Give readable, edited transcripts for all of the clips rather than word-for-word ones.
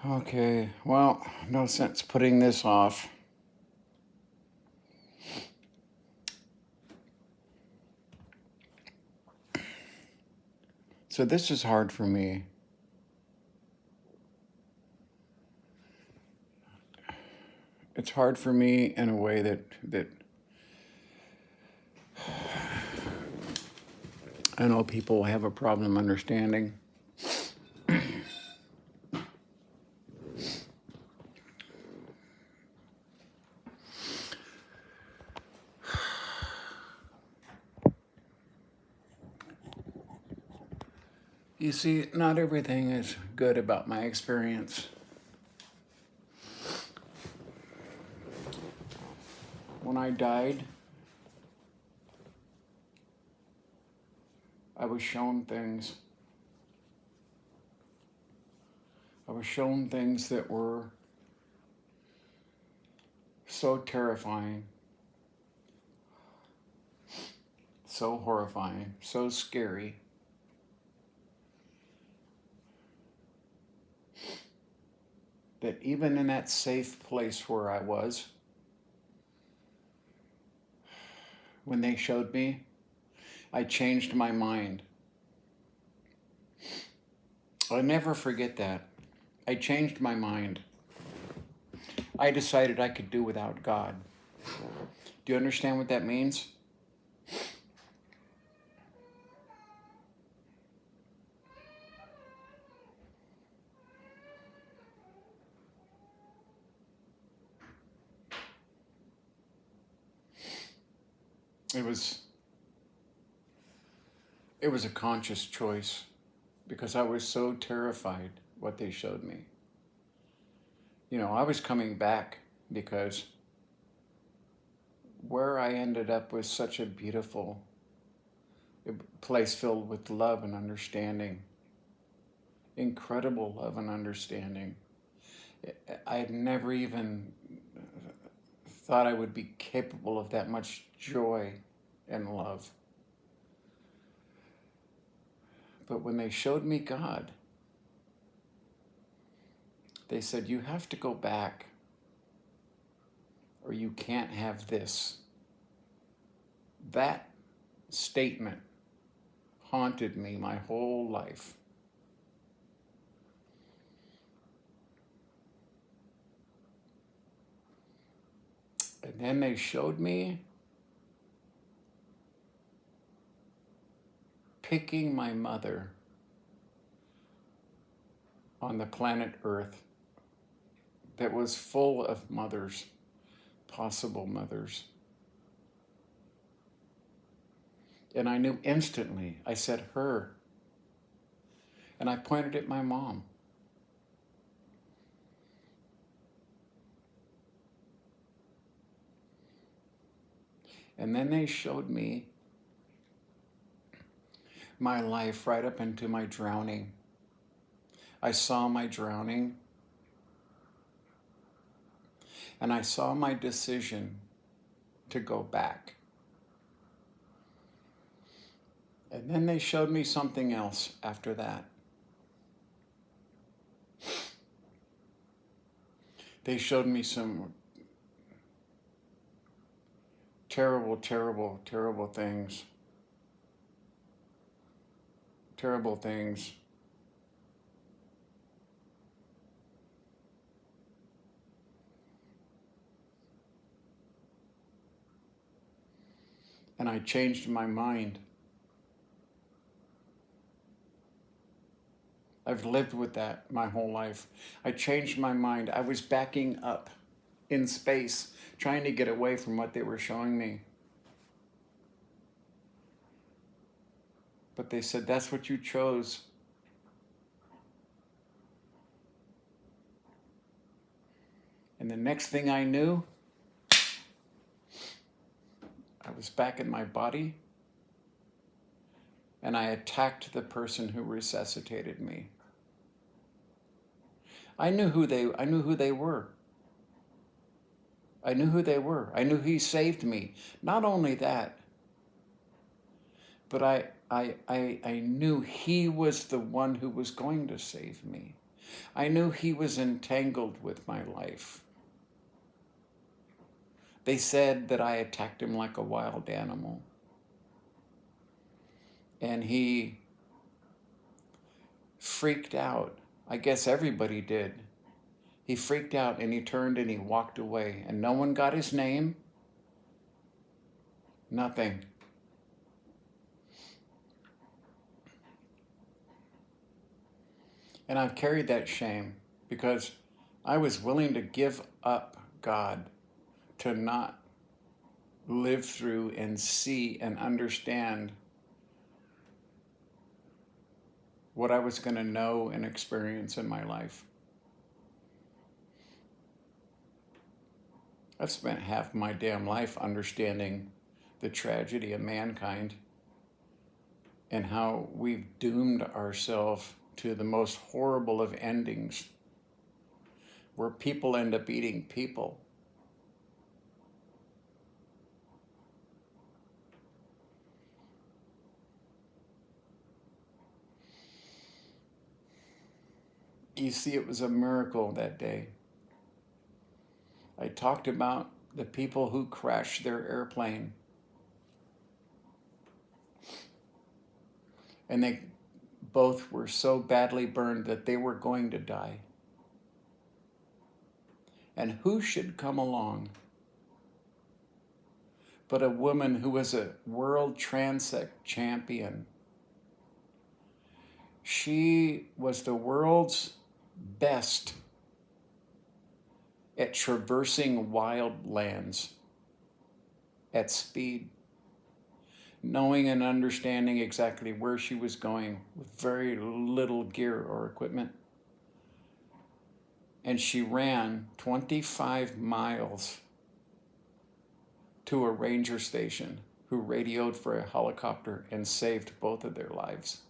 Okay, well, no sense putting this off. So this is hard for me. It's hard for me in a way that I know people have a problem understanding. You see, not everything is good about my experience. When I died, I was shown things. I was shown things that were so terrifying, so horrifying, so scary. That even in that safe place where I was, when they showed me, I changed my mind. I'll never forget that. I changed my mind. I decided I could do without God. Do you understand what that means? It was a conscious choice because I was so terrified what they showed me. You know, I was coming back because where I ended up was such a beautiful place filled with love and understanding. Incredible love and understanding. I had never even thought I would be capable of that much joy and love. But when they showed me God, they said, you have to go back or you can't have this. That statement haunted me my whole life. And then they showed me picking my mother on the planet Earth that was full of mothers, possible mothers. And I knew instantly, I said her. And I pointed at my mom. And then they showed me my life right up into my drowning. I saw my drowning. And I saw my decision to go back. And then they showed me something else after that. They showed me some terrible, terrible, terrible things. Terrible things. And I changed my mind. I've lived with that my whole life. I changed my mind. I was backing up in space, trying to get away from what they were showing me. But they said, that's what you chose. And the next thing I knew, I was back in my body and I attacked the person who resuscitated me. I knew who they were. I knew who they were. I knew he saved me. Not only that, but I knew he was the one who was going to save me. I knew he was entangled with my life. They said that I attacked him like a wild animal. And he freaked out. I guess everybody did. He freaked out and he turned and he walked away. And no one got his name. Nothing. And I've carried that shame because I was willing to give up God to not live through and see and understand what I was going to know and experience in my life. I've spent half my damn life understanding the tragedy of mankind and how we've doomed ourselves to the most horrible of endings, where people end up eating people. You see, it was a miracle that day. I talked about the people who crashed their airplane. And they both were so badly burned that they were going to die. And who should come along but a woman who was a world transect champion? She was the world's best at traversing wild lands at speed, knowing and understanding exactly where she was going with very little gear or equipment. And she ran 25 miles to a ranger station who radioed for a helicopter and saved both of their lives.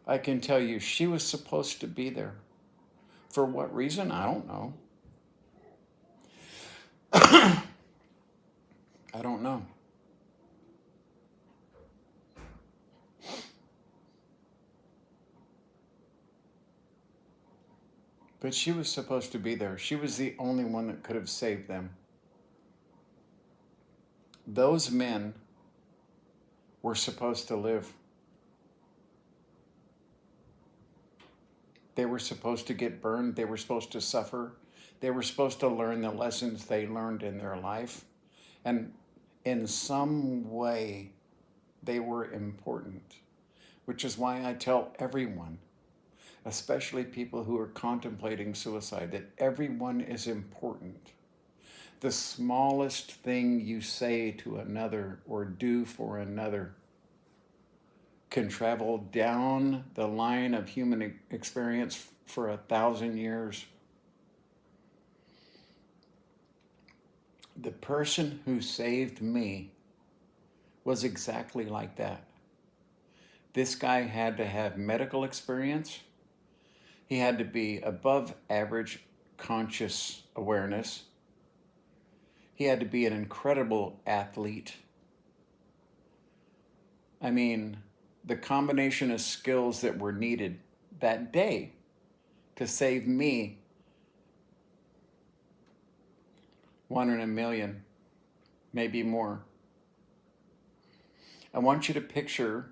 I can tell you, she was supposed to be there. For what reason? I don't know. I don't know. But she was supposed to be there. She was the only one that could have saved them. Those men were supposed to live. They were supposed to get burned. They were supposed to suffer. They were supposed to learn the lessons they learned in their life. And in some way, they were important, which is why I tell everyone, especially people who are contemplating suicide, that everyone is important. The smallest thing you say to another or do for another can travel down the line of human experience for 1,000 years. The person who saved me was exactly like that. This guy had to have medical experience. He had to be above average conscious awareness. He had to be an incredible athlete. I mean, the combination of skills that were needed that day to save me, 1 in a million, maybe more. I want you to picture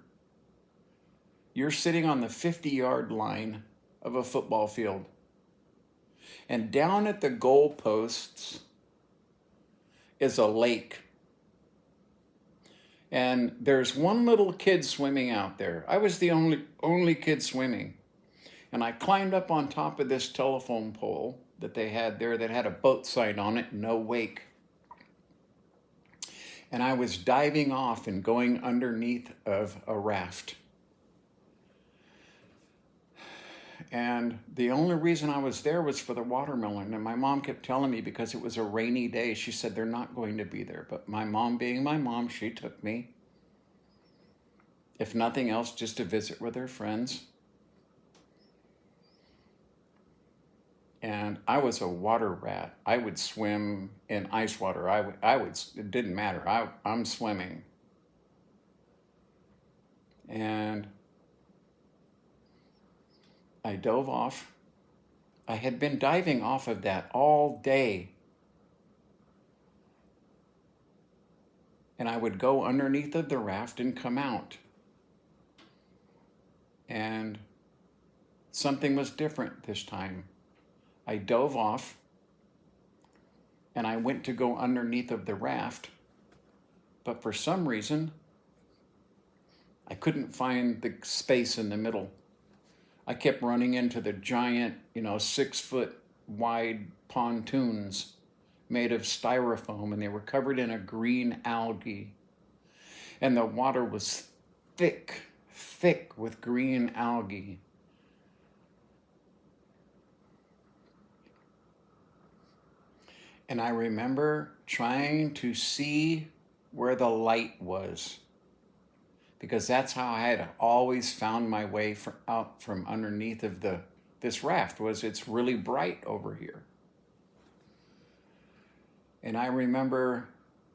you're sitting on the 50-yard line of a football field, and down at the goalposts is a lake. And there's one little kid swimming out there. I was the only kid swimming. And I climbed up on top of this telephone pole that they had there that had a boat sign on it, no wake. And I was diving off and going underneath of a raft. And the only reason I was there was for the watermelon. And my mom kept telling me, because it was a rainy day, she said, they're not going to be there. But my mom being my mom, she took me. If nothing else, just to visit with her friends. And I was a water rat. I would swim in ice water. It didn't matter. I'm swimming. I dove off. I had been diving off of that all day. And I would go underneath of the raft and come out. And something was different this time. I dove off and I went to go underneath of the raft. But for some reason, I couldn't find the space in the middle. I kept running into the giant, 6-foot wide pontoons made of styrofoam, and they were covered in a green algae. And the water was thick with green algae. And I remember trying to see where the light was, because that's how I had always found my way out from underneath of this raft. It's really bright over here. And I remember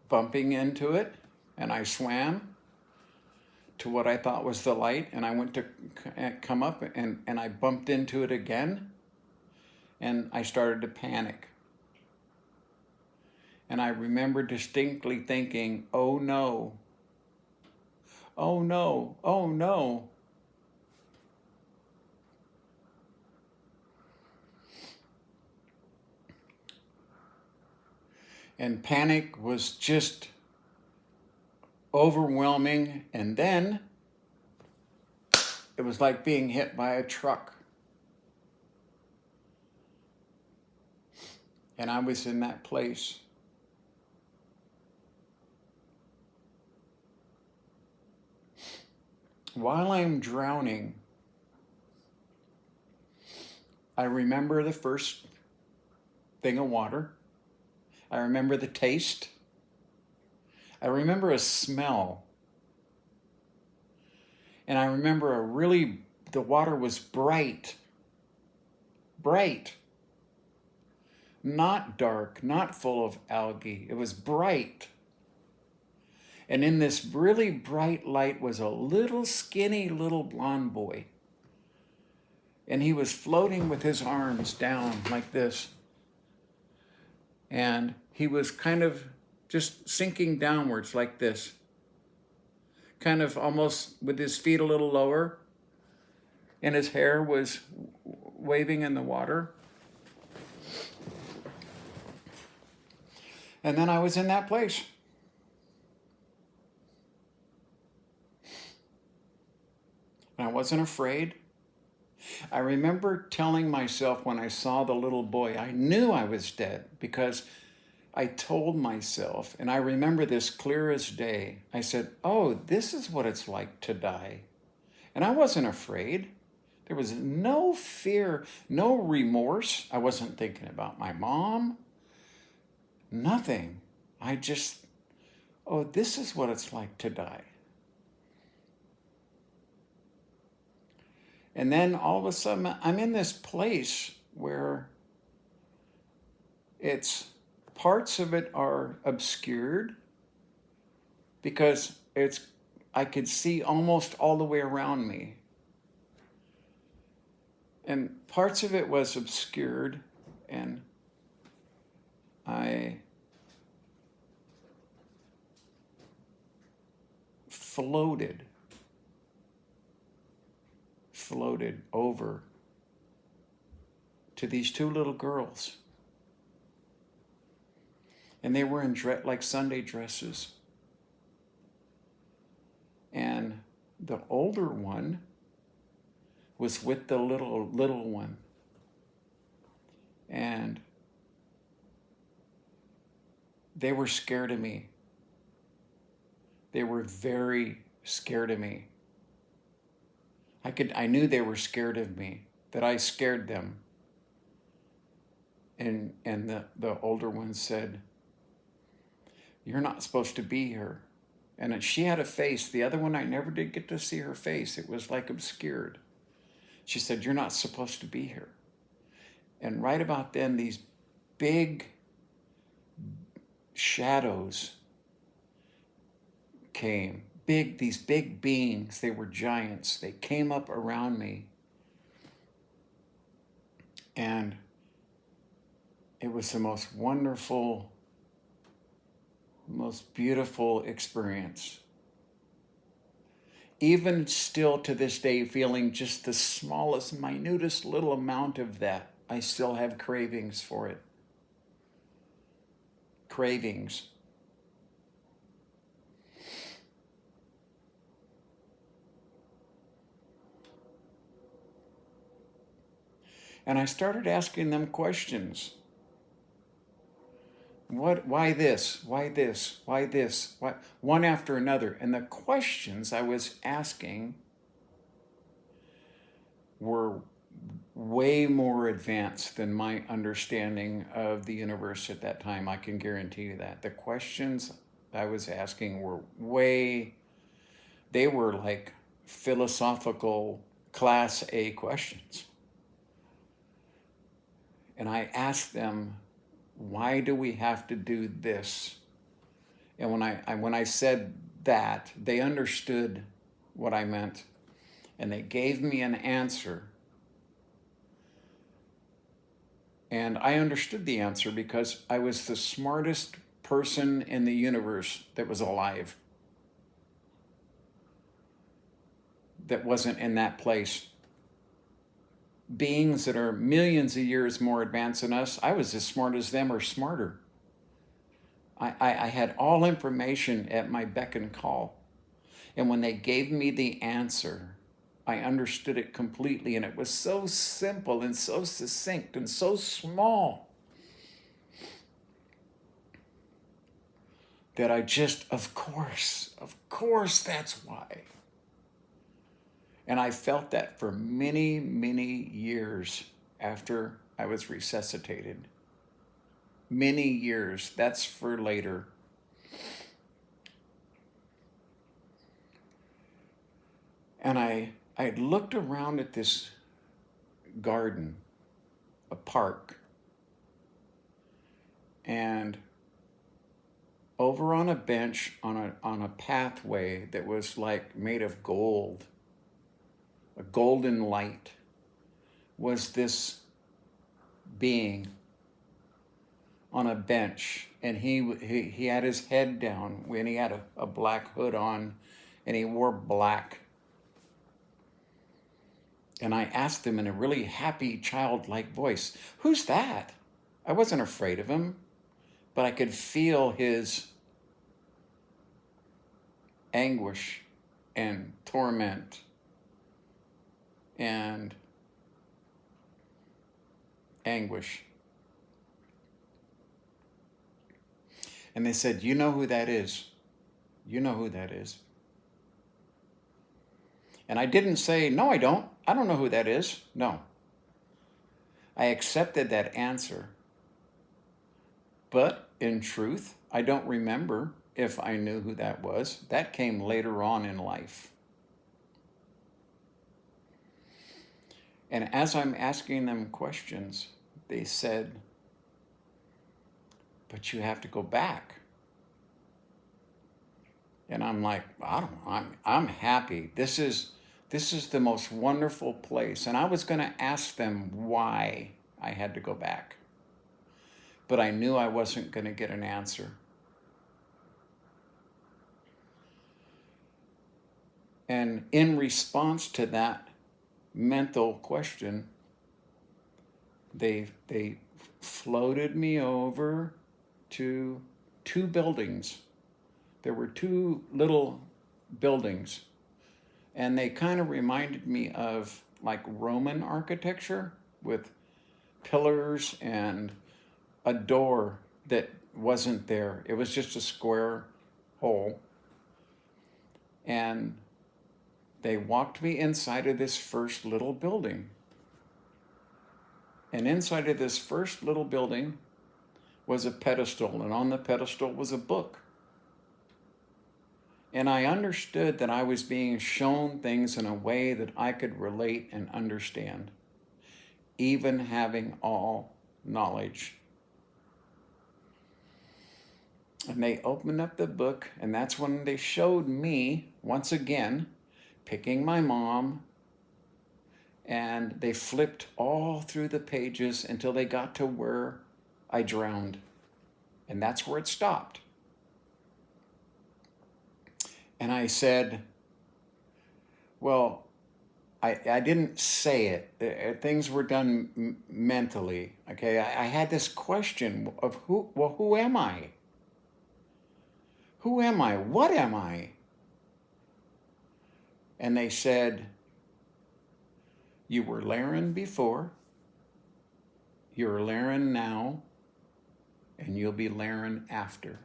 bumping into it, and I swam to what I thought was the light, and I went to come up, and I bumped into it again, and I started to panic. And I remember distinctly thinking, oh no, oh no, oh no. And panic was just overwhelming. And then it was like being hit by a truck. And I was in that place. While I'm drowning, I remember the first thing of water. I remember the taste. I remember a smell. And I remember the water was bright. Bright. Not dark, not full of algae. It was bright. And in this really bright light was a little skinny little blonde boy. And he was floating with his arms down like this. And he was kind of just sinking downwards like this. Kind of almost with his feet a little lower. And his hair was waving in the water. And then I was in that place. And I wasn't afraid. I remember telling myself when I saw the little boy, I knew I was dead, because I told myself, and I remember this clear as day, I said, oh, this is what it's like to die. And I wasn't afraid. There was no fear, no remorse. I wasn't thinking about my mom. Nothing. Oh, this is what it's like to die. And then all of a sudden, I'm in this place where parts of it are obscured, because I could see almost all the way around me. And parts of it was obscured, and I floated over to these two little girls. And they were in like Sunday dresses. And the older one was with the little one. And they were scared of me. They were very scared of me. I knew they were scared of me, that I scared them. And the older one said, you're not supposed to be here. And she had a face. The other one, I never did get to see her face. It was like obscured. She said, you're not supposed to be here. And right about then, these big shadows came. These big beings, they were giants. They came up around me. And it was the most wonderful, most beautiful experience. Even still to this day, feeling just the smallest, minutest little amount of that, I still have cravings for it. Cravings. And I started asking them questions. Why this? Why this? Why this? Why? One after another. And the questions I was asking were way more advanced than my understanding of the universe at that time. I can guarantee you that. The questions I was asking were they were like philosophical class A questions. And I asked them, why do we have to do this? And when I said that, they understood what I meant. And they gave me an answer. And I understood the answer because I was the smartest person in the universe that was alive, that wasn't in that place. Beings that are millions of years more advanced than us, I was as smart as them or smarter. I had all information at my beck and call. And when they gave me the answer, I understood it completely. And it was so simple and so succinct and so small that I just, of course, that's why. And I felt that for many, many years after I was resuscitated. Many years. That's for later. And I looked around at this garden, a park, and over on a bench on a pathway that was like made of gold, a golden light, was this being on a bench. And he had his head down, and he had a black hood on, and he wore black. And I asked him in a really happy, childlike voice, "Who's that?" I wasn't afraid of him, but I could feel his anguish and torment and anguish. And they said, "You know who that is? You know who that is?" And I didn't say, "No, I don't. I don't know who that is." No. I accepted that answer. But in truth, I don't remember if I knew who that was. That came later on in life. And as I'm asking them questions, they said, "But you have to go back." And I'm like, I don't know, I'm happy. This is the most wonderful place. And I was going to ask them why I had to go back. But I knew I wasn't going to get an answer. And in response to that mental question, they floated me over to two buildings. There were two little buildings, and they kind of reminded me of like Roman architecture with pillars and a door that wasn't there. It was just a square hole. And they walked me inside of this first little building. And inside of this first little building was a pedestal, and on the pedestal was a book. And I understood that I was being shown things in a way that I could relate and understand, even having all knowledge. And they opened up the book, and that's when they showed me, once again, picking my mom And they flipped all through the pages until they got to where I drowned. And that's where it stopped. And I said, well, I didn't say it. Things were done mentally. Okay, I had this question of who am I? Who am I? What am I? And they said, you were Laren before, you're Laren now, and you'll be Laren after.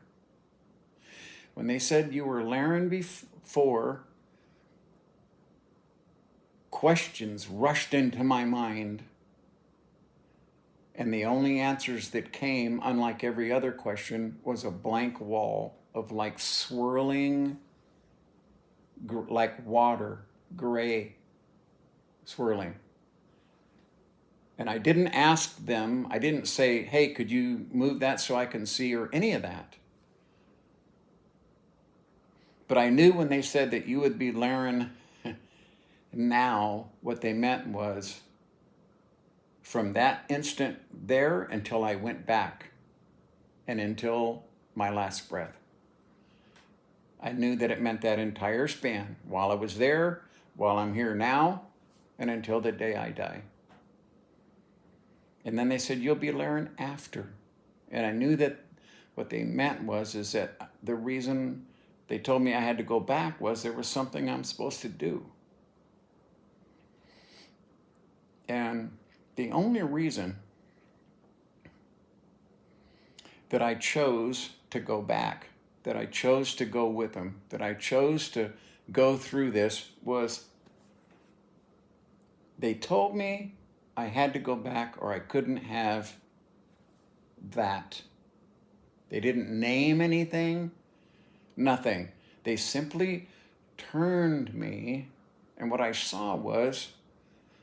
When they said you were Laren before, questions rushed into my mind. And the only answers that came, unlike every other question, was a blank wall of like swirling, like water, gray, swirling. And I didn't ask them, I didn't say, hey, could you move that so I can see, or any of that. But I knew when they said that you would be Laren now, what they meant was from that instant there until I went back and until my last breath. I knew that it meant that entire span, while I was there, while I'm here now, and until the day I die. And then they said, you'll be Laren after. And I knew that what they meant was that the reason they told me I had to go back was there was something I'm supposed to do. And the only reason that I chose to go back, that I chose to go with them, that I chose to go through this was they told me I had to go back or I couldn't have that. They didn't name anything, nothing. They simply turned me, and what I saw was,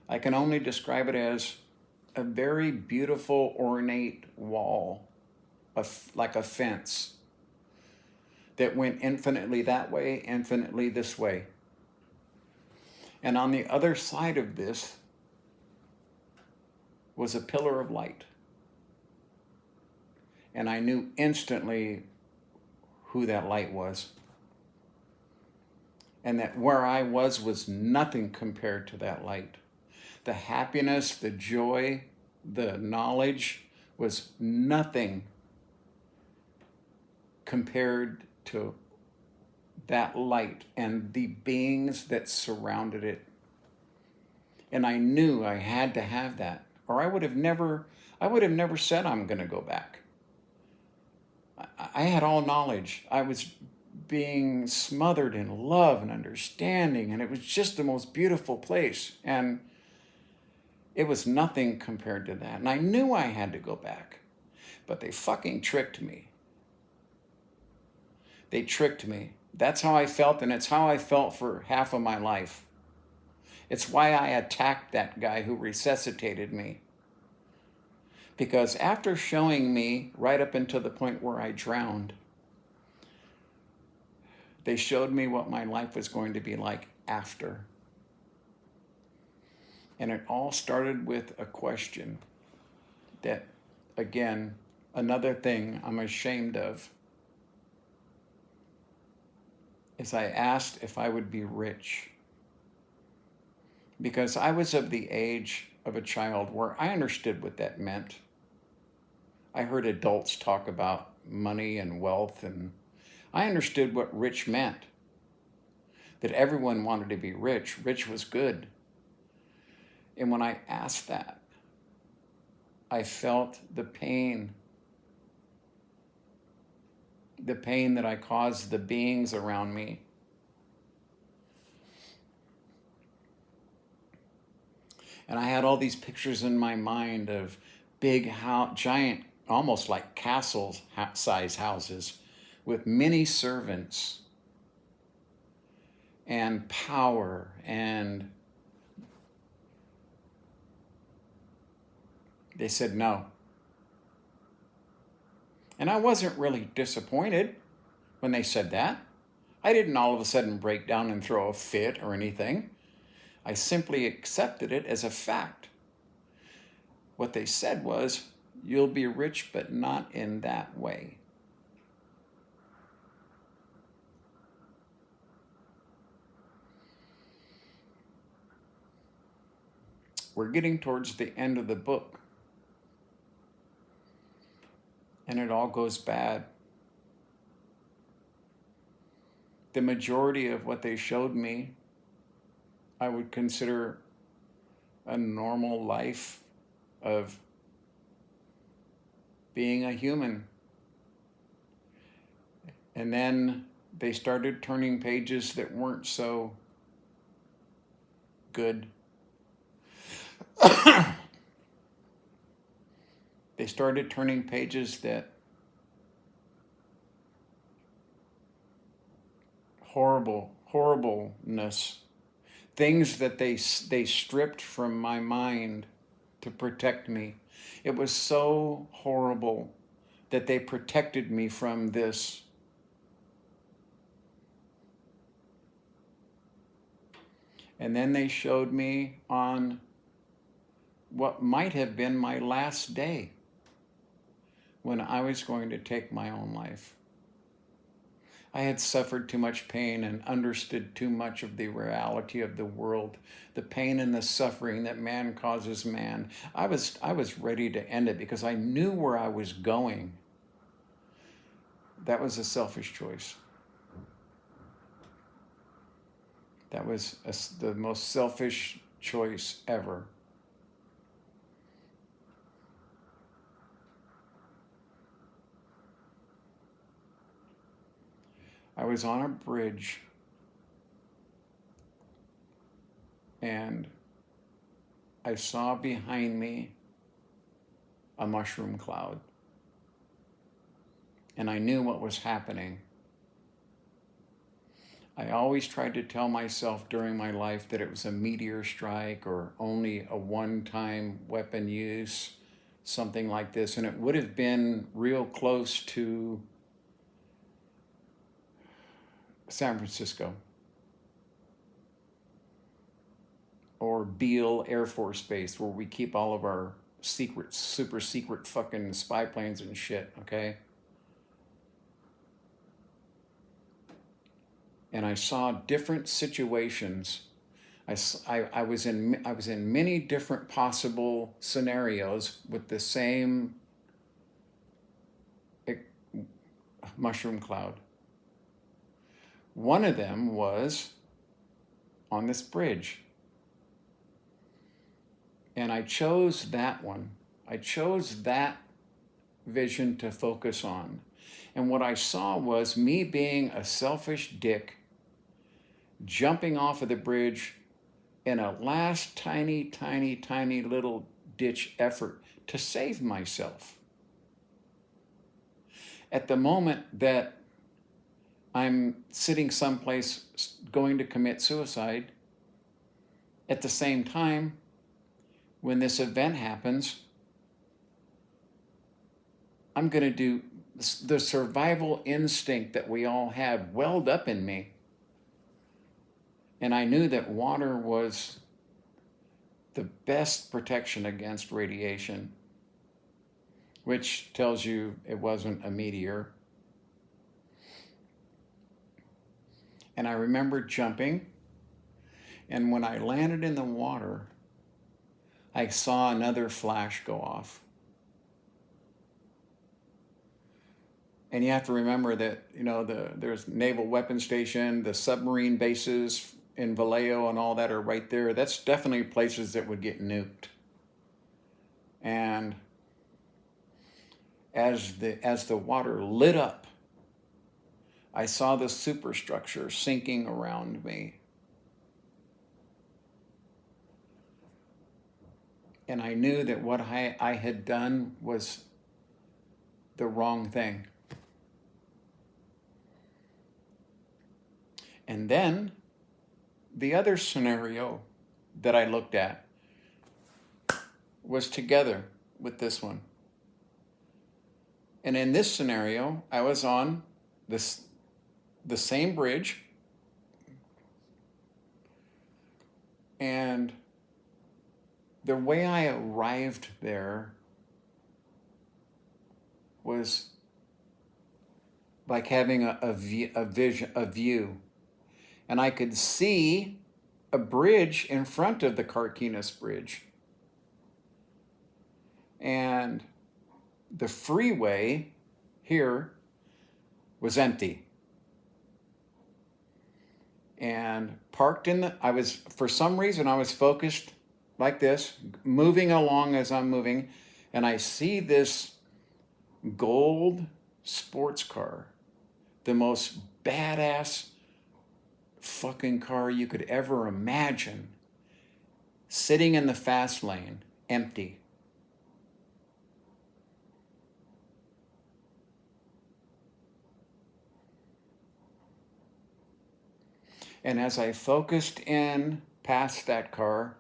I can only describe it as a very beautiful, ornate wall, like a fence that went infinitely that way, infinitely this way. And on the other side of this was a pillar of light. And I knew instantly who that light was. And that where I was nothing compared to that light. The happiness, the joy, the knowledge was nothing compared to that light and the beings that surrounded it. And I knew I had to have that, or I would have never said I'm going to go back. I had all knowledge. I was being smothered in love and understanding, and it was just the most beautiful place. And it was nothing compared to that. And I knew I had to go back, but they fucking tricked me. They tricked me. That's how I felt, and it's how I felt for half of my life. It's why I attacked that guy who resuscitated me. Because after showing me right up until the point where I drowned, they showed me what my life was going to be like after. And it all started with a question that, again, another thing I'm ashamed of, is I asked if I would be rich. Because I was of the age of a child where I understood what that meant. I heard adults talk about money and wealth, and I understood what rich meant. That everyone wanted to be rich. Rich was good. And when I asked that, I felt the pain that I caused the beings around me. And I had all these pictures in my mind of big, giant, almost like castle-size houses with many servants and power, and they said no. And I wasn't really disappointed when they said that. I didn't all of a sudden break down and throw a fit or anything. I simply accepted it as a fact. What they said was, you'll be rich, but not in that way. We're getting towards the end of the book, and it all goes bad. The majority of what they showed me, I would consider a normal life of being a human. And then they started turning pages that weren't so good. They started turning pages that horribleness, things that they stripped from my mind to protect me. It was so horrible that they protected me from this. And then they showed me on what might have been my last day when I was going to take my own life. I had suffered too much pain and understood too much of the reality of the world, the pain and the suffering that man causes man. I was ready to end it because I knew where I was going. That was a selfish choice. That was the most selfish choice ever. I was on a bridge and I saw behind me a mushroom cloud. And I knew what was happening. I always tried to tell myself during my life that it was a meteor strike or only a one-time weapon use, something like this. And it would have been real close to San Francisco or Beale Air Force Base, where we keep all of our secret, super secret fucking spy planes and shit, okay? And I saw different situations. I was in many different possible scenarios with the same mushroom cloud. One of them was on this bridge. And I chose that one. I chose that vision to focus on. And what I saw was me being a selfish dick, jumping off of the bridge in a last tiny little ditch effort to save myself. At the moment that I'm sitting someplace going to commit suicide, at the same time, when this event happens, I'm going to do the survival instinct that we all have welled up in me. And I knew that water was the best protection against radiation, which tells you it wasn't a meteor. And I remember jumping, and when I landed in the water, I saw another flash go off. And you have to remember that, there's Naval Weapons Station, the submarine bases in Vallejo and all that are right there. That's definitely places that would get nuked. And as the water lit up, I saw the superstructure sinking around me. And I knew that what I had done was the wrong thing. And then the other scenario that I looked at was together with this one. And in this scenario, I was on the same bridge, And the way I arrived there was like having a view. And I could see a bridge in front of the Carquinez Bridge. And the freeway here was empty. And parked in for some reason, I was focused like this, moving along as I'm moving. And I see this gold sports car, the most badass fucking car you could ever imagine, sitting in the fast lane, empty. And as I focused in past that car,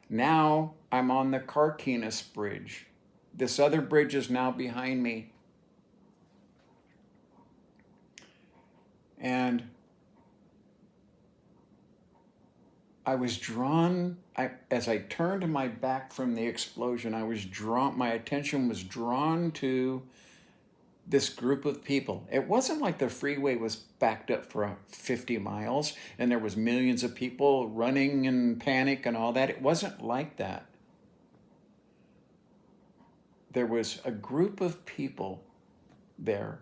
now I'm on the Carquinez Bridge. This other bridge is now behind me. And I was drawn, as I turned my back from the explosion, my attention was drawn to this group of people. It wasn't like the freeway was backed up for 50 miles and there was millions of people running in panic and all that. It wasn't like that. There was a group of people there,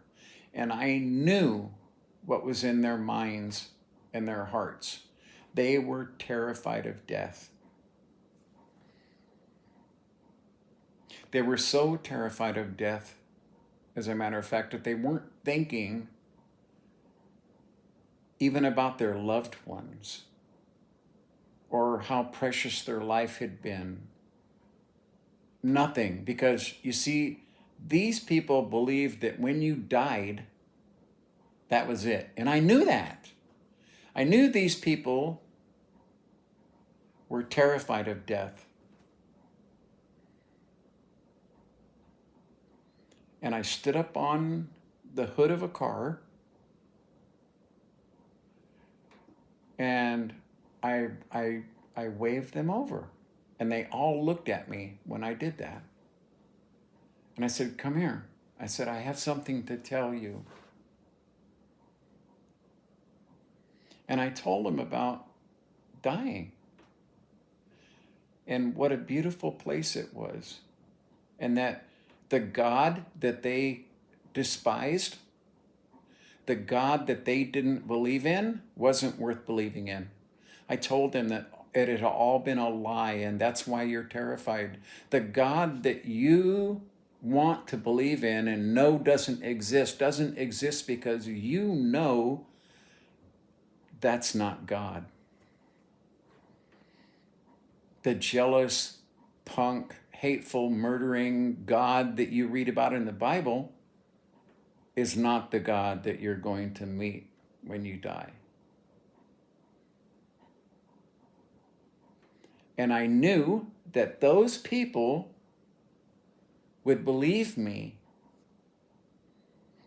and I knew what was in their minds and their hearts. They were terrified of death. They were so terrified of death, as a matter of fact, that they weren't thinking even about their loved ones or how precious their life had been. Nothing, because you see, these people believed that when you died, that was it. And I knew that. I knew these people were terrified of death. And I stood up on the hood of a car and I waved them over. And they all looked at me when I did that. And I said, "Come here." I said, "I have something to tell you." And I told them about dying and what a beautiful place it was. And that the God that they despised, the God that they didn't believe in, wasn't worth believing in. I told them that it had all been a lie, and that's why you're terrified. The God that you want to believe in and know doesn't exist because you know that's not God. The jealous, punk, hateful, murdering God that you read about in the Bible is not the God that you're going to meet when you die. And I knew that those people would believe me,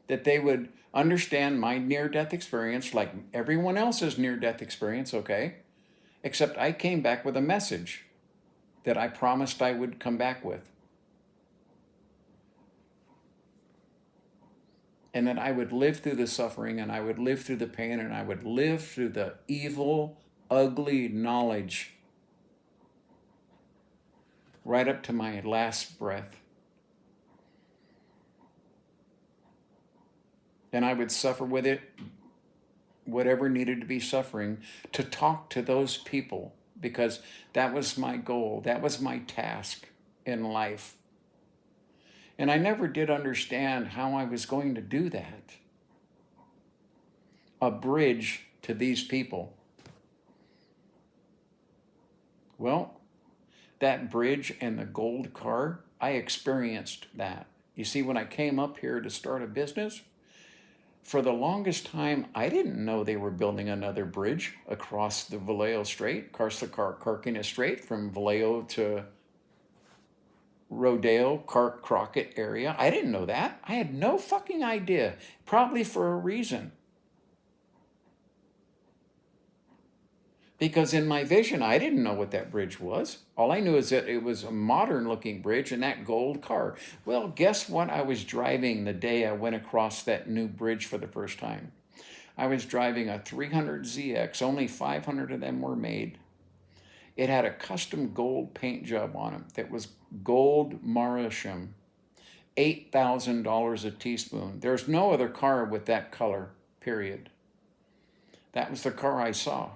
that they would understand my near-death experience like everyone else's near-death experience, okay? Except I came back with a message that I promised I would come back with. And that I would live through the suffering, and I would live through the pain, and I would live through the evil, ugly knowledge right up to my last breath. And I would suffer with it, whatever needed to be suffering, to talk to those people, because that was my goal. That was my task in life. And I never did understand how I was going to do that. A bridge to these people. Well, that bridge and the gold car, I experienced that. You see, when I came up here to start a business, for the longest time, I didn't know they were building another bridge across the Vallejo Strait, Carquinez Strait, from Vallejo to Rodeo, Crockett area. I didn't know that. I had no fucking idea, probably for a reason. Because in my vision, I didn't know what that bridge was. All I knew is that it was a modern looking bridge and that gold car. Well, guess what I was driving the day I went across that new bridge for the first time? I was driving a 300ZX. Only 500 of them were made. It had a custom gold paint job on it that was gold Mauritian, $8,000 a teaspoon. There's no other car with that color, period. That was the car I saw.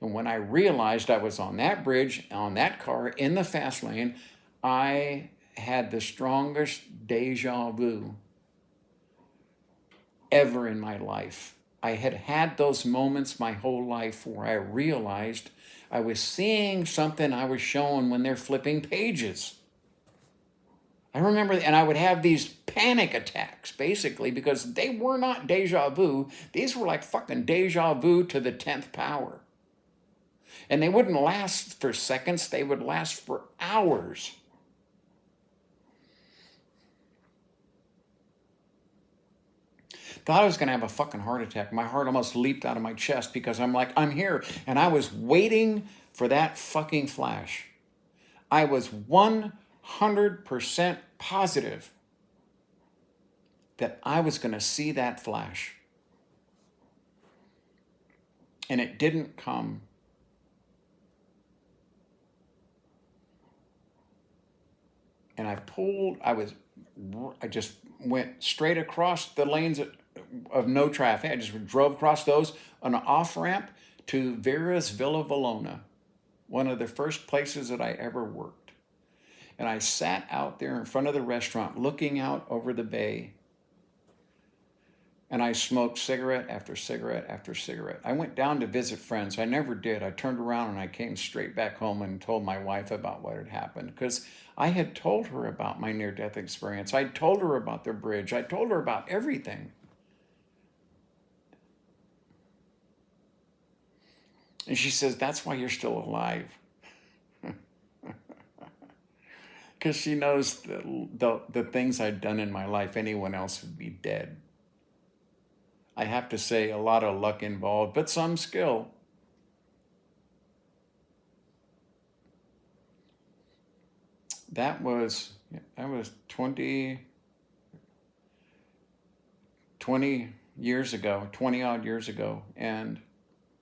And when I realized I was on that bridge, on that car, in the fast lane, I had the strongest deja vu ever in my life. I had had those moments my whole life where I realized I was seeing something I was shown when they're flipping pages. I remember, and I would have these panic attacks, basically, because they were not deja vu. These were like fucking deja vu to the 10th power. And they wouldn't last for seconds, they would last for hours. Thought I was going to have a fucking heart attack. My heart almost leaped out of my chest because I'm like, I'm here. And I was waiting for that fucking flash. I was 100% positive that I was going to see that flash. And it didn't come. And I just went straight across the lanes of no traffic. I just drove across those on an off-ramp to Vera's Villa Valona, one of the first places that I ever worked. And I sat out there in front of the restaurant looking out over the bay. And I smoked cigarette after cigarette after cigarette. I went down to visit friends. I never did. I turned around and I came straight back home and told my wife about what had happened. Because I had told her about my near-death experience. I told her about the bridge. I told her about everything. And she says, that's why you're still alive. Because she knows the things I'd done in my life, anyone else would be dead. I have to say, a lot of luck involved, but some skill. That was 20 years ago, 20 odd years ago, and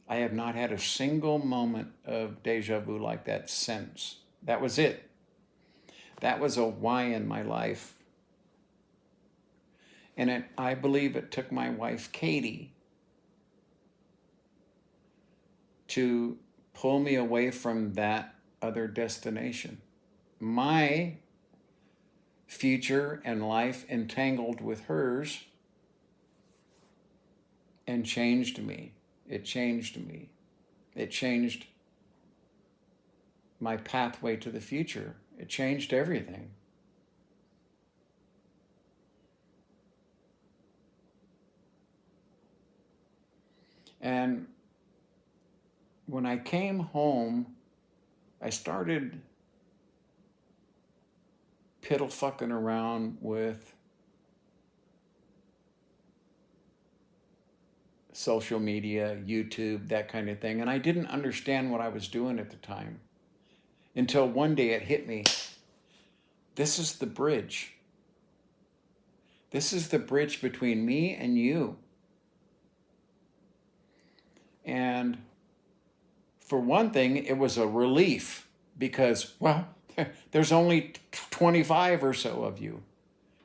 I have not had a single moment of deja vu like that since. That was it. That was a why in my life. And I believe it took my wife, Katie, to pull me away from that other destination. My future and life entangled with hers and changed me. It changed me. It changed my pathway to the future. It changed everything. And when I came home, I started piddle fucking around with social media, YouTube, that kind of thing. And I didn't understand what I was doing at the time until one day it hit me. This is the bridge. This is the bridge between me and you. And for one thing, it was a relief because, well, there's only 25 or so of you.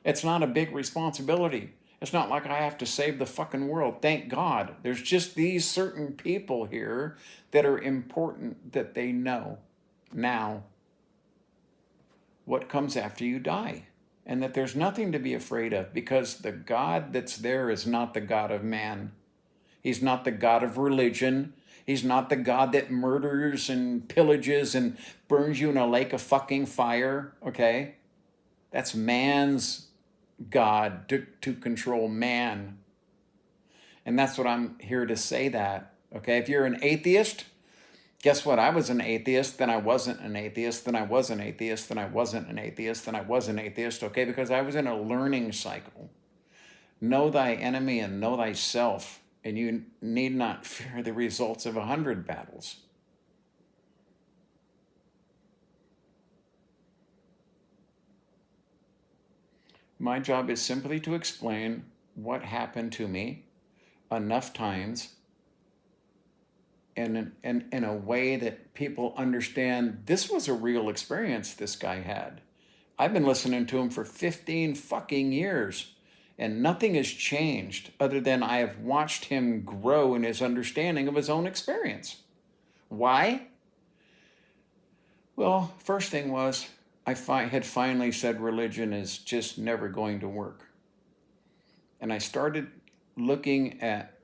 It's not a big responsibility. It's not like I have to save the fucking world. Thank God. There's just these certain people here that are important that they know now what comes after you die. And that there's nothing to be afraid of because the God that's there is not the God of man. He's not the God of religion. He's not the God that murders and pillages and burns you in a lake of fucking fire, okay? That's man's God to control man. And that's what I'm here to say that, okay? If you're an atheist, guess what? I was an atheist, then I wasn't an atheist, then I was an atheist, then I wasn't an atheist, then I was an atheist, okay? Because I was in a learning cycle. Know thy enemy and know thyself. And you need not fear the results of 100 battles. My job is simply to explain what happened to me enough times in a way that people understand this was a real experience this guy had. I've been listening to him for 15 fucking years, and nothing has changed other than I have watched him grow in his understanding of his own experience. Why? Well, first thing was I had finally said religion is just never going to work. And I started looking at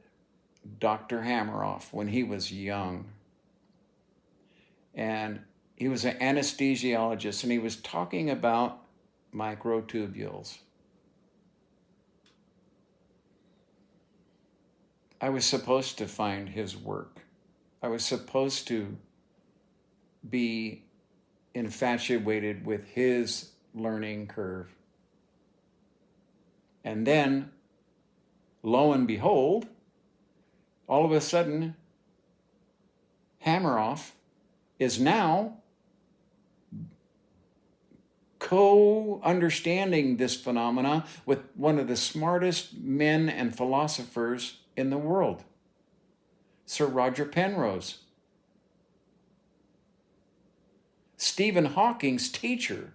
Dr. Hammeroff when he was young. And he was an anesthesiologist, and he was talking about microtubules. I was supposed to find his work. I was supposed to be infatuated with his learning curve. And then, lo and behold, all of a sudden, Hammeroff is now co-understanding this phenomena with one of the smartest men and philosophers in the world, Sir Roger Penrose, Stephen Hawking's teacher.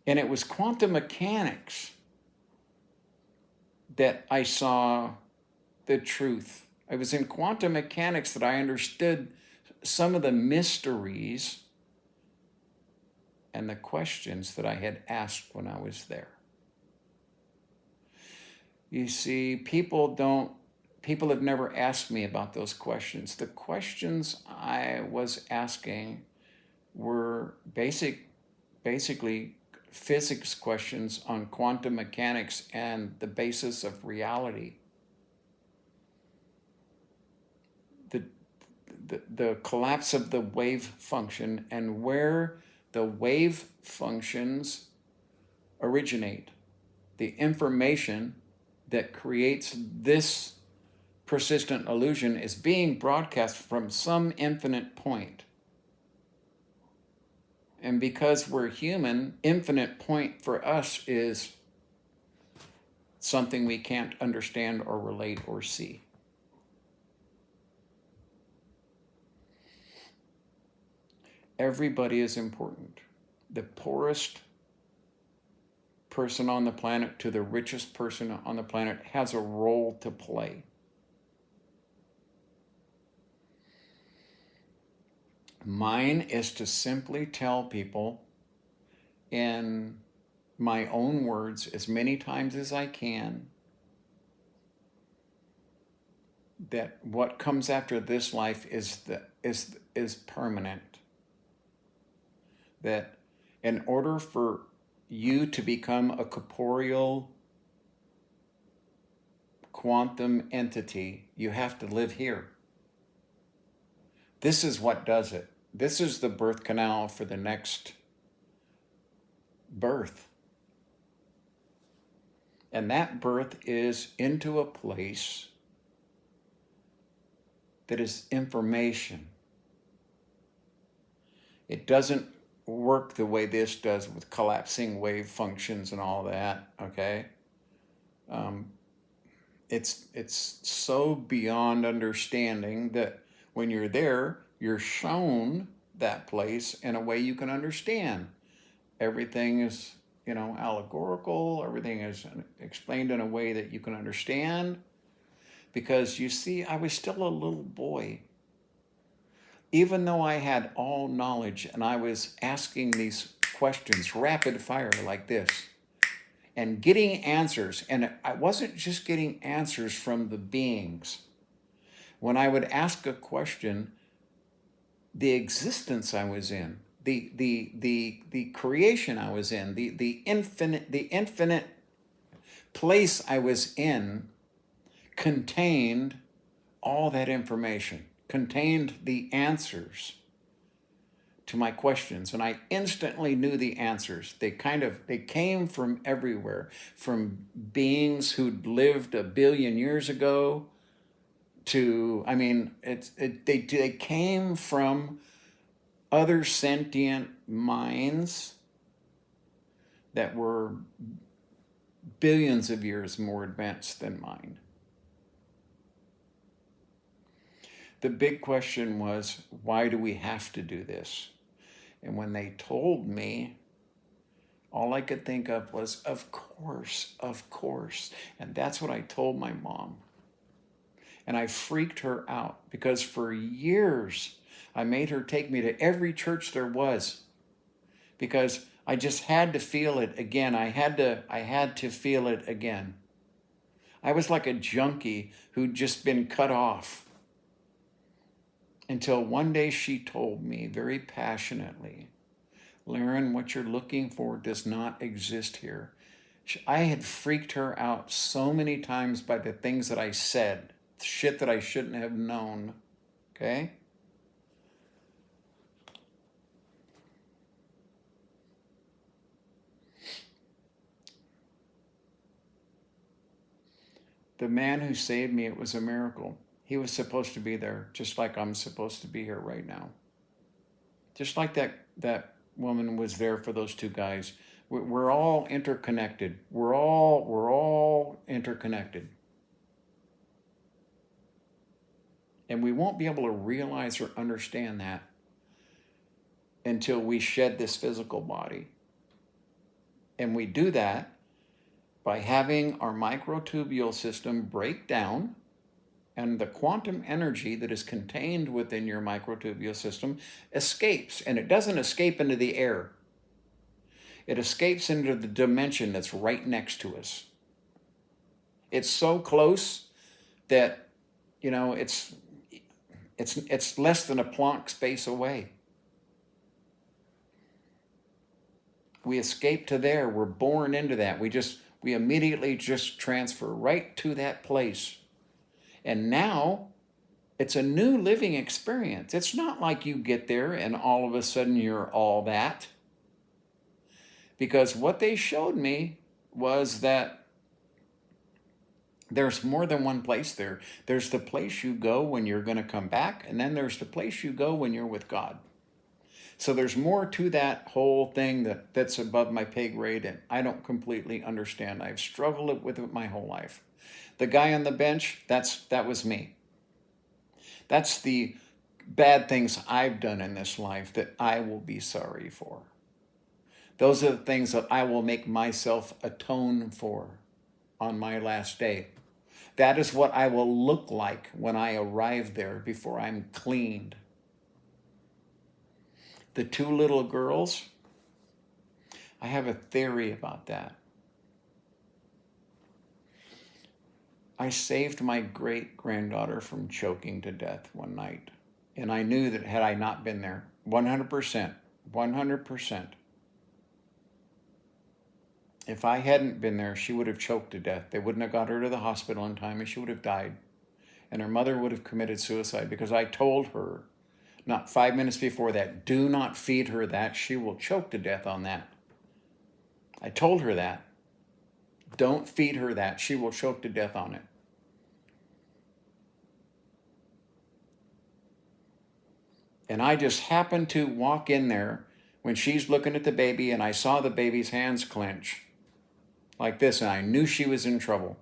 And it was quantum mechanics that I saw the truth. It was in quantum mechanics that I understood some of the mysteries and the questions that I had asked when I was there. You see, people have never asked me about those questions. The questions I was asking were basically physics questions on quantum mechanics and the basis of reality. The collapse of the wave function and where the wave functions originate. The information that creates this persistent illusion is being broadcast from some infinite point. And because we're human, infinite point for us is something we can't understand or relate or see. Everybody is important. The poorest person on the planet to the richest person on the planet has a role to play. Mine is to simply tell people in my own words as many times as I can that what comes after this life is permanent. That in order for you to become a corporeal quantum entity, you have to live here. This is what does it. This is the birth canal for the next birth. And that birth is into a place that is information. It doesn't work the way this does with collapsing wave functions and all that, okay? It's so beyond understanding that when you're there, you're shown that place in a way you can understand. Everything is, allegorical. Everything is explained in a way that you can understand. Because you see, I was still a little boy. Even though I had all knowledge and I was asking these questions rapid fire like this and getting answers, and I wasn't just getting answers from the beings. When I would ask a question, the existence I was in, the creation I was in, the infinite place I was in contained all that information, contained the answers to my questions. And I instantly knew the answers. They came from everywhere, from beings who'd lived 1 billion years ago to, they came from other sentient minds that were billions of years more advanced than mine. The big question was, why do we have to do this? And when they told me, all I could think of was, of course, of course. And that's what I told my mom. And I freaked her out because for years I made her take me to every church there was because I just had to feel it again. I had to feel it again. I was like a junkie who'd just been cut off. Until one day she told me very passionately, Laren, what you're looking for does not exist here. I had freaked her out so many times by the things that I said, shit that I shouldn't have known, okay? The man who saved me, it was a miracle. He was supposed to be there, just like I'm supposed to be here right now. Just like that woman was there for those two guys. We're all interconnected. We're all interconnected. And we won't be able to realize or understand that until we shed this physical body. And we do that by having our microtubule system break down, and the quantum energy that is contained within your microtubule system escapes. And it doesn't escape into the air. It escapes into the dimension that's right next to us. It's so close that, it's less than a Planck space away. We escape to there. We're born into that. We immediately just transfer right to that place. And now it's a new living experience. It's not like you get there and all of a sudden you're all that. Because what they showed me was that there's more than one place there. There's the place you go when you're going to come back, and then there's the place you go when you're with God. So there's more to that whole thing that's above my pay grade, and I don't completely understand. I've struggled with it my whole life. The guy on the bench, that was me. That's the bad things I've done in this life that I will be sorry for. Those are the things that I will make myself atone for on my last day. That is what I will look like when I arrive there before I'm cleaned. The two little girls, I have a theory about that. I saved my great-granddaughter from choking to death one night. And I knew that had I not been there, 100%, if I hadn't been there, she would have choked to death. They wouldn't have got her to the hospital in time and she would have died. And her mother would have committed suicide because I told her, not 5 minutes before that, do not feed her that. She will choke to death on that. I told her that. Don't feed her that. She will choke to death on it. And I just happened to walk in there when she's looking at the baby, and I saw the baby's hands clench like this, and I knew she was in trouble.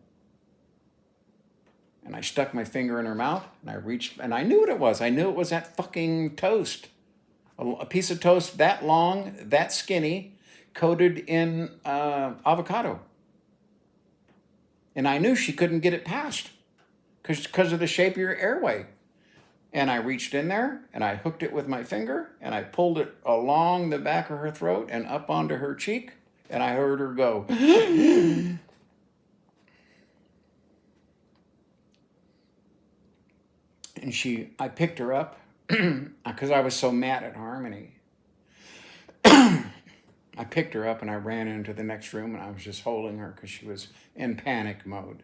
And I stuck my finger in her mouth, and I reached, and I knew what it was. I knew it was that fucking toast. A piece of toast that long, that skinny, coated in avocado. And I knew she couldn't get it past because of the shape of your airway. And I reached in there, and I hooked it with my finger, and I pulled it along the back of her throat and up onto her cheek, and I heard her go. And I picked her up because I was so mad at Harmony. I picked her up and I ran into the next room, and I was just holding her because she was in panic mode.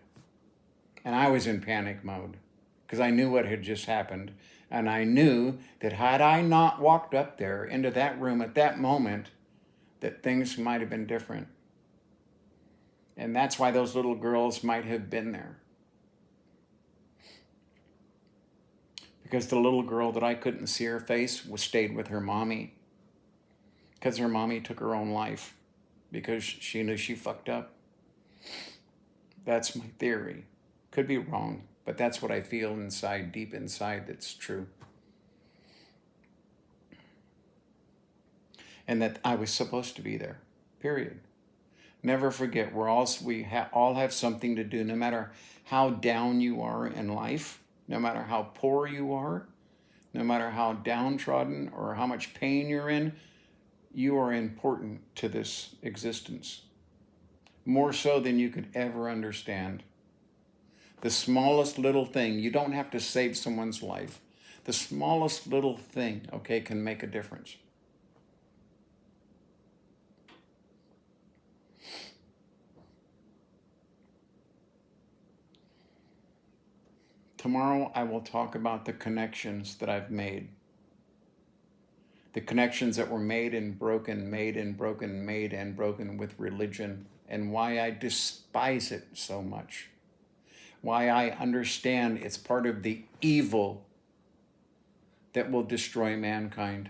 And I was in panic mode because I knew what had just happened. And I knew that had I not walked up there into that room at that moment, that things might have been different. And that's why those little girls might have been there. Because the little girl that I couldn't see her face stayed with her mommy. Because her mommy took her own life. because she knew she fucked up. That's my theory. Could be wrong, but that's what I feel inside, deep inside, that's true. And that I was supposed to be there, period. Never forget, we all have something to do, no matter how down you are in life, no matter how poor you are, no matter how downtrodden or how much pain you're in, you are important to this existence. More so than you could ever understand. The smallest little thing, you don't have to save someone's life. The smallest little thing, okay, can make a difference. Tomorrow I will talk about the connections that I've made. The connections that were made and broken, made and broken, made and broken with religion, and why I despise it so much. Why I understand it's part of the evil that will destroy mankind.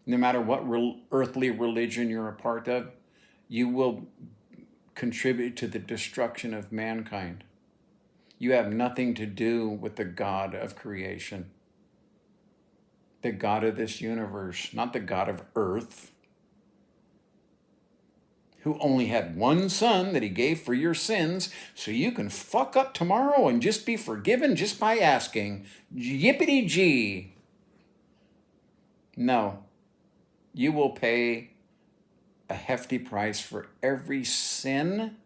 No matter what earthly religion you're a part of, you will contribute to the destruction of mankind. You have nothing to do with the God of creation, the God of this universe, not the God of earth, who only had one son that he gave for your sins, so you can fuck up tomorrow and just be forgiven just by asking. Yippity-gee. No, you will pay a hefty price for every sin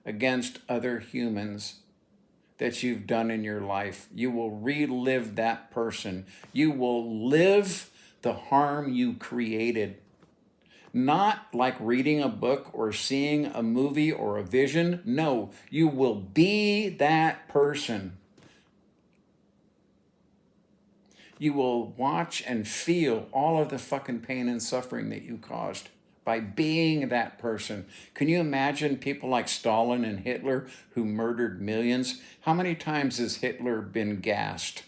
against other humans that you've done in your life. You will relive that person. You will live the harm you created. Not like reading a book or seeing a movie or a vision. No, you will be that person. You will watch and feel all of the fucking pain and suffering that you caused by being that person. Can you imagine people like Stalin and Hitler who murdered millions? How many times has Hitler been gassed?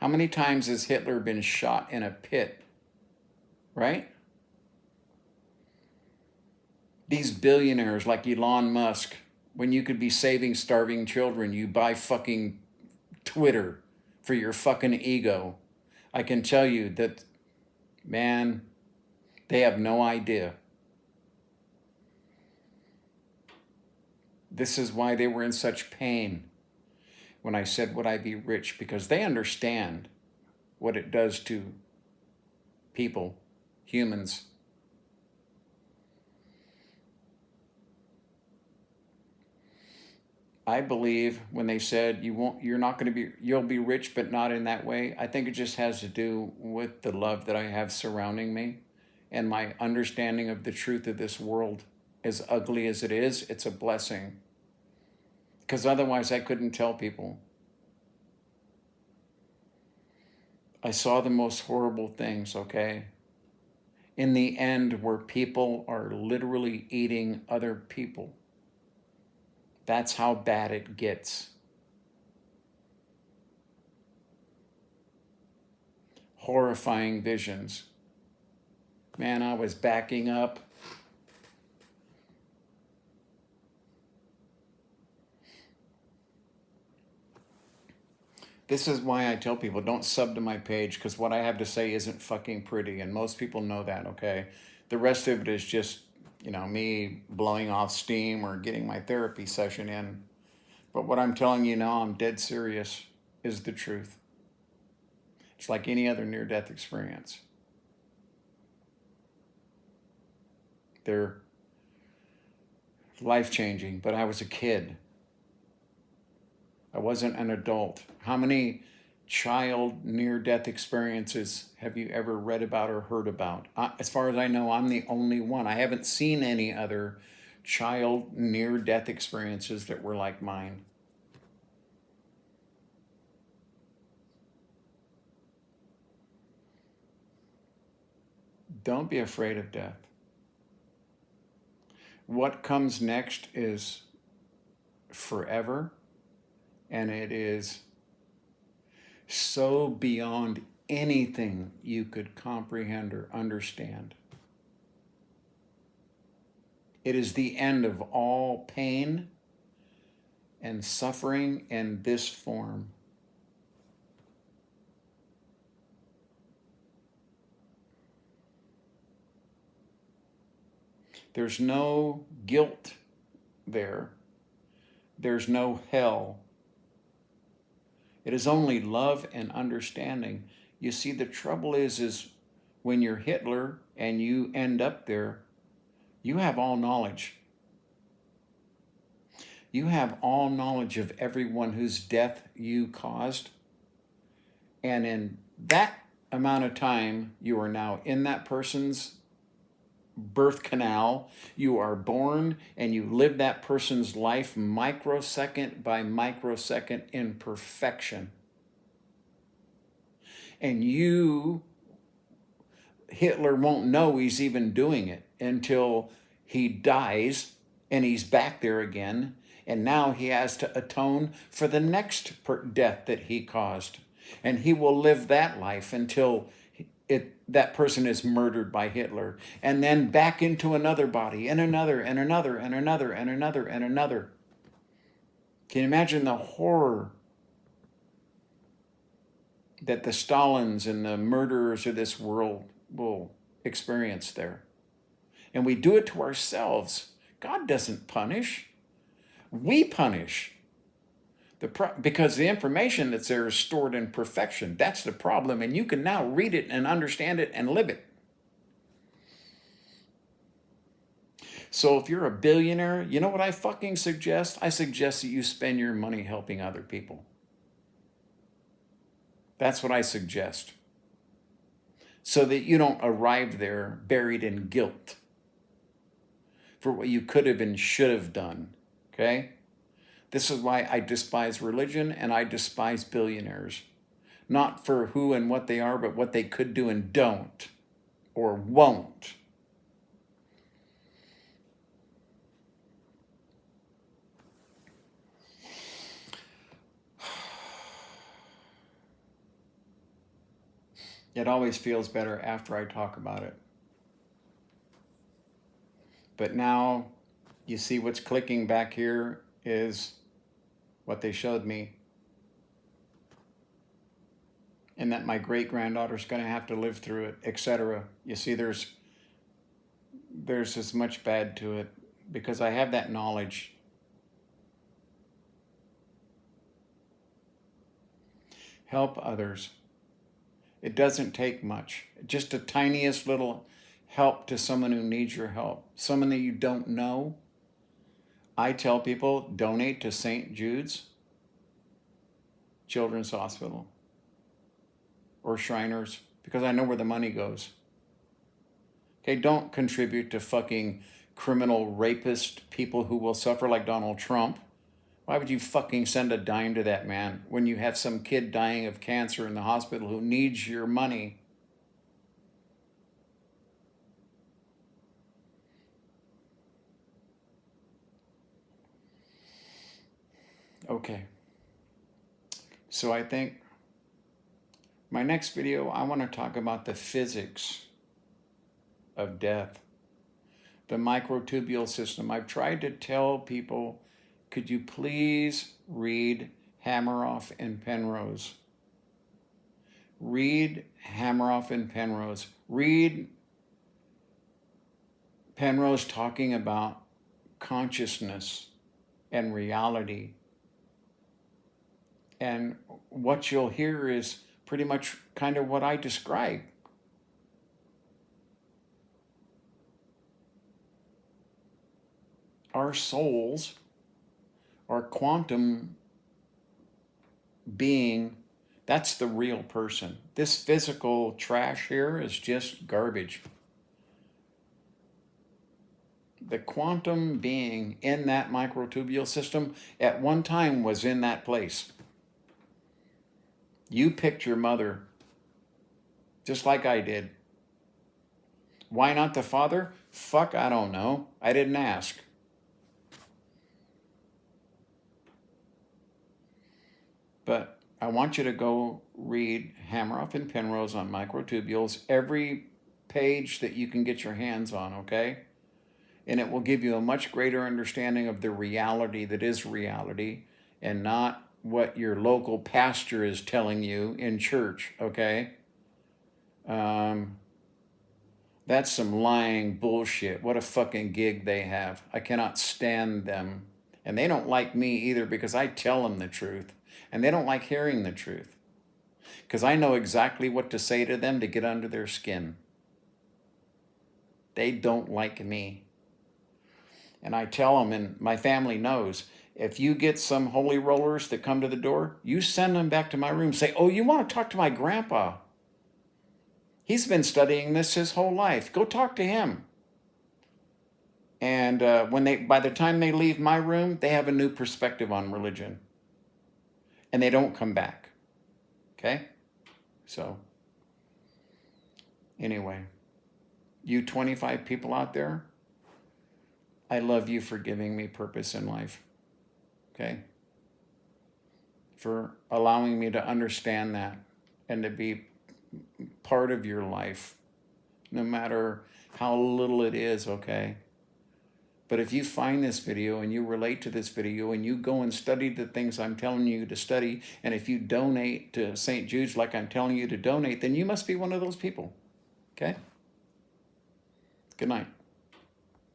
How many times has Hitler been shot in a pit? Right? These billionaires like Elon Musk, when you could be saving starving children, you buy fucking Twitter for your fucking ego. I can tell you that, man, they have no idea. This is why they were in such pain when I said, would I be rich? Because they understand what it does to people, humans. I believe when they said you'll be rich, but not in that way. I think it just has to do with the love that I have surrounding me and my understanding of the truth of this world. As ugly as it is, it's a blessing. Because otherwise I couldn't tell people. I saw the most horrible things, okay? In the end, where people are literally eating other people. That's how bad it gets. Horrifying visions. Man, I was backing up. This is why I tell people, don't sub to my page, because what I have to say isn't fucking pretty, and most people know that, okay? The rest of it is just, me blowing off steam or getting my therapy session in. But what I'm telling you now, I'm dead serious, is the truth. It's like any other near-death experience. They're life-changing, but I was a kid. I wasn't an adult. How many child near-death experiences have you ever read about or heard about? As far as I know, I'm the only one. I haven't seen any other child near-death experiences that were like mine. Don't be afraid of death. What comes next is forever, and it is so beyond anything you could comprehend or understand. It is the end of all pain and suffering in this form. There's no guilt there. There's no hell. It is only love and understanding. You see, the trouble is when you're Hitler and you end up there, you have all knowledge. You have all knowledge of everyone whose death you caused. And in that amount of time, you are now in that person's birth canal. You are born and you live that person's life microsecond by microsecond in perfection. And Hitler won't know he's even doing it until he dies and he's back there again. And now he has to atone for the next death that he caused. And he will live that life until that person is murdered by Hitler. And then back into another body, and another, and another, and another, and another, and another. Can you imagine the horror that the Stalins and the murderers of this world will experience there? And we do it to ourselves. God doesn't punish. We punish. Because the information that's there is stored in perfection. That's the problem. And you can now read it and understand it and live it. So if you're a billionaire, you know what I fucking suggest? I suggest that you spend your money helping other people. That's what I suggest. So that you don't arrive there buried in guilt for what you could have and should have done. Okay? This is why I despise religion and I despise billionaires. Not for who and what they are, but what they could do and don't or won't. It always feels better after I talk about it. But now you see what's clicking back here is what they showed me. And that my great-granddaughter's going to have to live through it, etc. You see, there's as much bad to it because I have that knowledge. Help others. It doesn't take much. Just the tiniest little help to someone who needs your help. Someone that you don't know. I tell people, donate to St. Jude's Children's Hospital or Shriners because I know where the money goes. Okay, don't contribute to fucking criminal rapist people who will suffer like Donald Trump. Why would you fucking send a dime to that man when you have some kid dying of cancer in the hospital who needs your money? Okay. So I think my next video, I want to talk about the physics of death, the microtubule system. I've tried to tell people, could you please read Hameroff and Penrose? Read Hameroff and Penrose. Read Penrose talking about consciousness and reality. And what you'll hear is pretty much kind of what I describe. Our souls, our quantum being, that's the real person. This physical trash here is just garbage. The quantum being in that microtubule system at one time was in that place. You picked your mother, just like I did. Why not the father? Fuck, I don't know. I didn't ask. But I want you to go read Hameroff and Penrose on microtubules, every page that you can get your hands on, okay? and it will give you a much greater understanding of the reality that is reality and not what your local pastor is telling you in church, okay? That's some lying bullshit. What a fucking gig they have. I cannot stand them. And they don't like me either because I tell them the truth. And they don't like hearing the truth because I know exactly what to say to them to get under their skin. They don't like me. And I tell them, and my family knows, if you get some holy rollers that come to the door, you send them back to my room. Say, oh, you want to talk to my grandpa? He's been studying this his whole life. Go talk to him. And by the time they leave my room, they have a new perspective on religion. And they don't come back. Okay? So, anyway, you 25 people out there, I love you for giving me purpose in life. Okay? For allowing me to understand that and to be part of your life, no matter how little it is, okay? But if you find this video and you relate to this video and you go and study the things I'm telling you to study, and if you donate to St. Jude's like I'm telling you to donate, then you must be one of those people, okay? Good night.